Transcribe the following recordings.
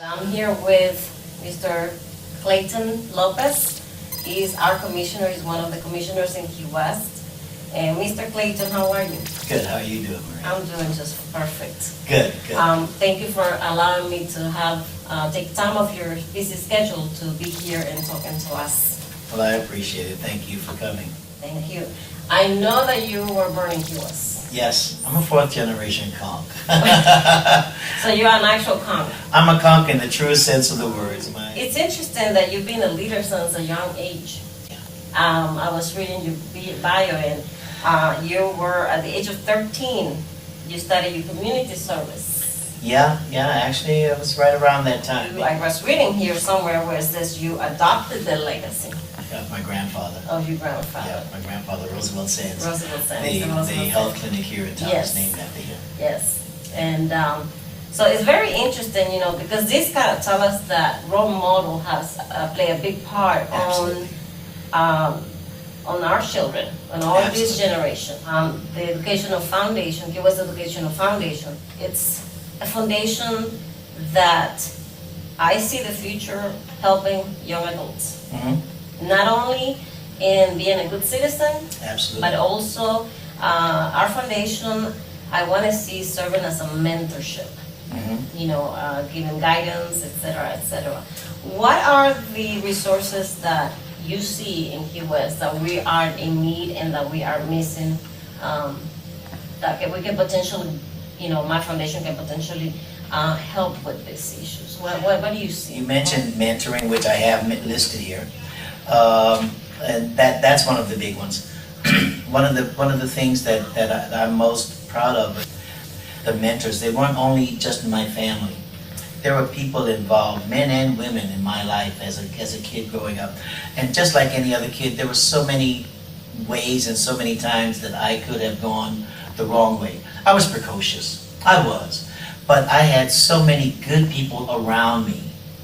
I'm here with Mr. Clayton Lopez. He's our commissioner. He's one of the commissioners in Key West. And Mr. Clayton, how are you? Good. How are you doing, Maria? I'm doing just perfect. Good. Good. Thank you for allowing me to have take time off your busy schedule to be here and talking to us. Well, I appreciate it. Thank you for coming. Thank you. I know that you were born in Key West. Yes, I'm a fourth generation conch. So you're an actual conch. I'm a conch in the truest sense of the words. It's interesting that you've been a leader since a young age. Yeah. I was reading your bio, and you were at the age of 13. You started your community service. Yeah. Actually, it was right around that time. I was reading here somewhere where it says you adopted the legacy Of my grandfather. of your grandfather. Yeah, my grandfather, Roosevelt Sands. Roosevelt Sands. The health clinic here in town Yes. is named after him. Yes, and so it's very interesting, because this kind of tell us that role model has play a big part Absolutely. on our children, on all this Absolutely. generation. The Educational Foundation, Key West Educational Foundation, it's a foundation that I see the future helping young adults. Hmm. Not only in being a good citizen, Absolutely. but also our foundation, I want to see serving as a mentorship, Hmm. giving guidance, etc., etc. What are the resources that you see in Key West that we are in need and that we are missing, we can potentially, my foundation can potentially help with these issues? What do you see? You mentioned mentoring, which I have listed here, and that's one of the big ones. One of the things that I'm most proud of, the mentors. They weren't only just in my family. There were people involved, men and women, in my life as a kid growing up, and just like any other kid, there were so many ways and so many times that I could have gone the wrong way. I was precocious. I was. But I had so many good people around me,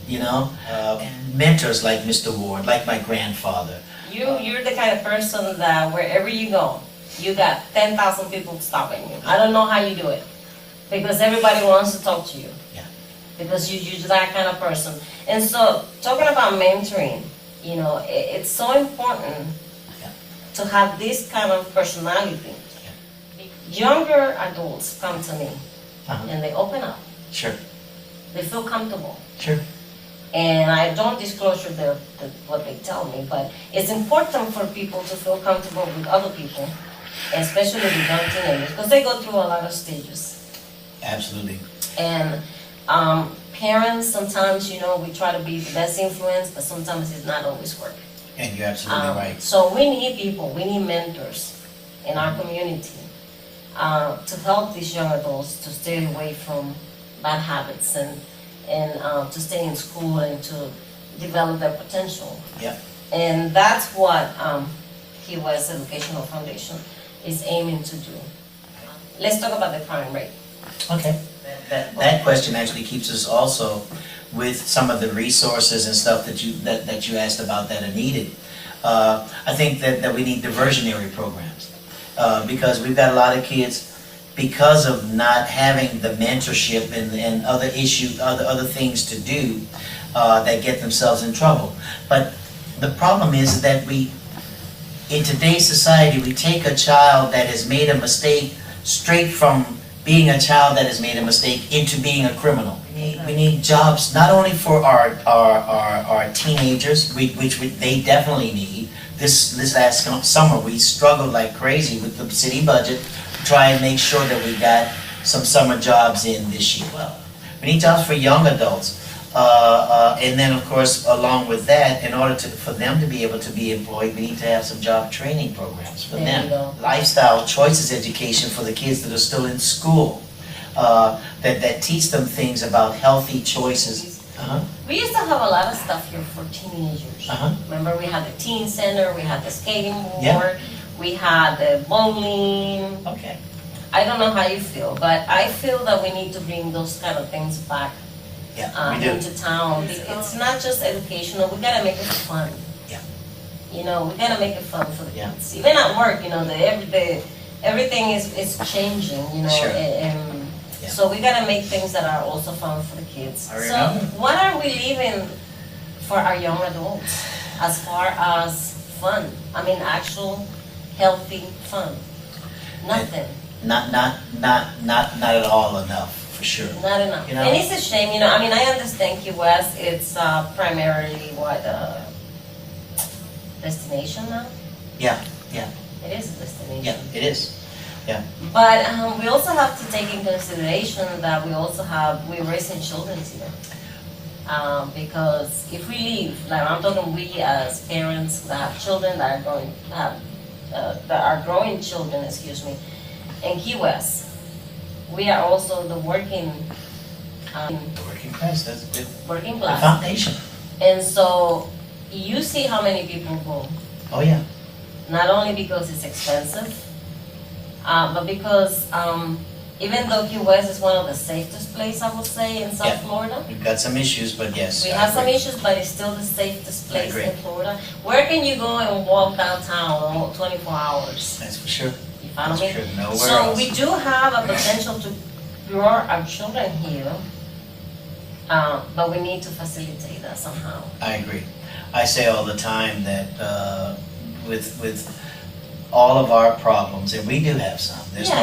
and mentors like Mr. Ward, like my grandfather. You're the kind of person that wherever you go, you got 10,000 people stopping you. I don't know how you do it, because everybody wants to talk to you. Yeah. Because you're that kind of person. And so, talking about mentoring, it's so important Yeah. to have this kind of personality. Younger adults come to me Uh-huh. and they open up. Sure. They feel comfortable. Sure. And I don't disclose what they tell me, but it's important for people to feel comfortable with other people, especially with young teenagers, because they go through a lot of stages. Absolutely. And parents, sometimes, we try to be the best influence, but sometimes it's not always work. And you're absolutely right. So we need people, we need mentors in our community to help these young adults to stay away from bad habits and to stay in school and to develop their potential. Yeah. And that's what Key West Educational Foundation is aiming to do. Let's talk about the crime rate. Okay. That question actually keeps us also with some of the resources and stuff that you asked about that are needed. I think that we need diversionary programs because we've got a lot of kids, because of not having the mentorship and other issues, other things to do, that get themselves in trouble. But the problem is that in today's society, we take a child that has made a mistake straight from being a child that has made a mistake into being a criminal. We need jobs not only for our teenagers, which they definitely need. This last summer, we struggled like crazy with the city budget to try and make sure that we got some summer jobs in this year. Well, we need jobs for young adults. And then, of course, along with that, in order for them to be able to be employed, we need to have some job training programs for There you them. go. Lifestyle choices education for the kids that are still in school, that teach them things about healthy choices. We used to have a lot of stuff here for teenagers. Remember, we had the teen center, we had the skating board, Yeah. we had the bowling. Okay. I don't know how you feel, but I feel that we need to bring those kind of things back Yeah, we do. into town. It's not just educational, we gotta make it fun. Yeah. We gotta make it fun for the Yeah. kids. Even at work, everything is changing, Sure. and Yeah. So we gotta make things that are also fun for the kids. I So remember. what are we leaving for our young adults as far as fun? I mean, actual healthy fun. Nothing. Not at all enough, for sure. Not enough. You know? And it's a shame, you know, I mean, I understand Key West, it's primarily what, destination now? Yeah, It is a destination. yeah, it is. But we also have to take in consideration that we're raising children here. Because if we leave, like I'm talking we as parents that have children that are going to have, that are growing children, excuse me, in Key West, we are also the working, The working class, that's the working class. foundation. And so you see how many people go, Oh, yeah. not only because it's expensive, but because even though Key West is one of the safest places, I would say, in South Yeah. Florida, We've got some issues, but yes. we I have some agree. issues, but it's still the safest place agree. in Florida. Where can you go and walk downtown 24 hours? That's for sure. You follow That's me? true. Nowhere So else. we do have a potential to grow our children here, but we need to facilitate that somehow. I agree. I say all the time that with all of our problems, and we do have some, there's no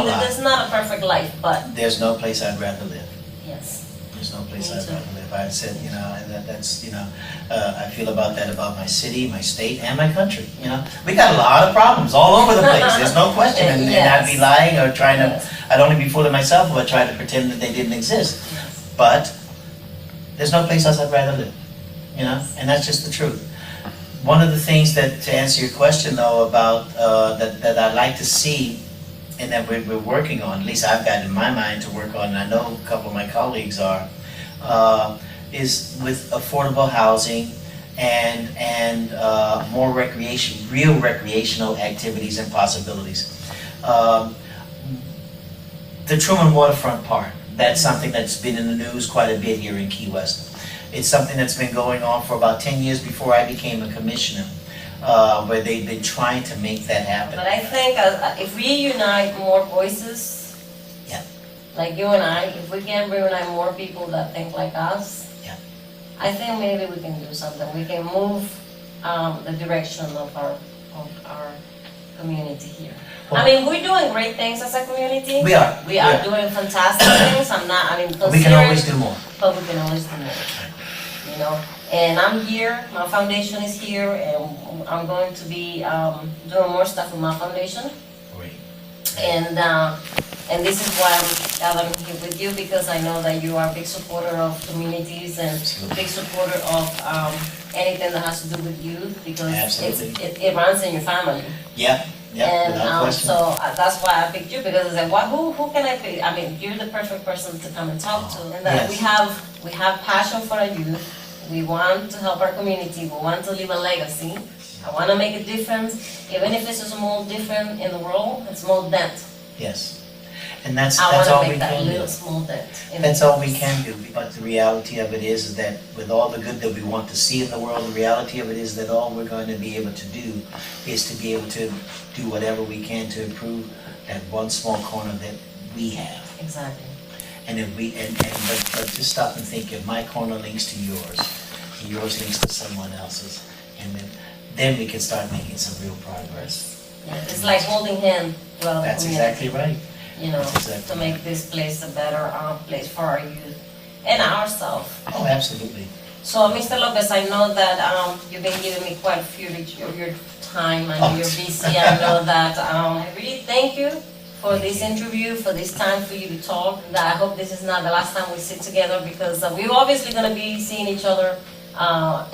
lie. There's not a perfect life, but There's no place I'd rather live. yes. There's no place Me I'd too. rather live. I said, you know, and that's, you know, I feel about that about my city, my state, and my country, you know. We got a lot of problems all over the place, there's no question. And I'd be Yes. lying or trying to, Yes. I'd only be fooling myself if I tried to pretend that they didn't exist. Yes. But there's no place else I'd rather live, you know, and that's just the truth. One of the things that, to answer your question though, about, that I'd like to see, and that we're working on, at least I've got in my mind to work on, and I know a couple of my colleagues are, is with affordable housing and more real recreational activities and possibilities. The Truman Waterfront Park, that's something that's been in the news quite a bit here in Key West. It's something that's been going on for about 10 years before I became a commissioner, where they've been trying to make that happen. But I think if we unite more voices, Yeah. like you and I, if we can reunite more people that think like us, Yeah. I think maybe we can do something. We can move the direction of our community here. Well- I mean, we're doing great things as a community. We are. We are doing fantastic things. We can always do more. But we can always do more. You know, and I'm here, my foundation is here, and I'm going to be doing more stuff with my foundation. Great. And this is why I'm here with you, because I know that you are a big supporter of communities and Absolutely. big supporter of anything that has to do with youth, because Absolutely. it runs in your family. Yeah, And without question. so that's why I picked you, because I said, who can I pick? I mean, you're the perfect person to come and talk to. And that Yes. we have passion for our youth. We want to help our community. We want to leave a legacy. I want to make a difference, even if it's a small difference in the world, a small dent. Yes. And that's I want all to we make that can do. little small dent. in That's it. all we can do, but the reality of it is that with all the good that we want to see in the world, the reality of it is that all we're going to be able to do is to be able to do whatever we can to improve that one small corner that we have. Exactly. And if we, but just stop and think, if my corner links to yours, and yours links to someone else's, and then we can start making some real progress. Yeah, it's like holding hands throughout the That's community. exactly right. You know, That's exactly to make this place a better place for our youth and ourselves. Oh, absolutely. So, Mr. Lopez, I know that you've been giving me quite a few of your time. I know you're busy. I know that. I really thank you for this interview, for this time for you to talk. That I hope this is not the last time we sit together, because we're obviously going to be seeing each other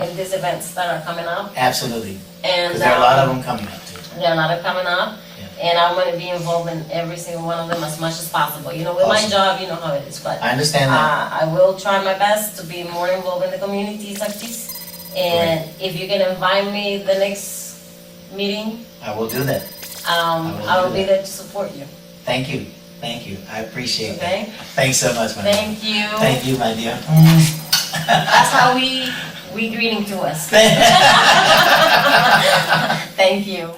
in these events that are coming up. Absolutely. And Because there are a lot of them coming up too. there are a lot of coming up. Yeah. And I want to be involved in every single one of them as much as possible. You know, with my Awesome. job, you know how it is. But I understand that. I will try my best to be more involved in the communities like this. And if you can invite me the next meeting, I will do that. I will be there to support you. Thank you. Thank you. I appreciate that. Okay? Thanks so much, my dear. Thank you. Thank you, my dear. That's how we greeting to us. Thank you.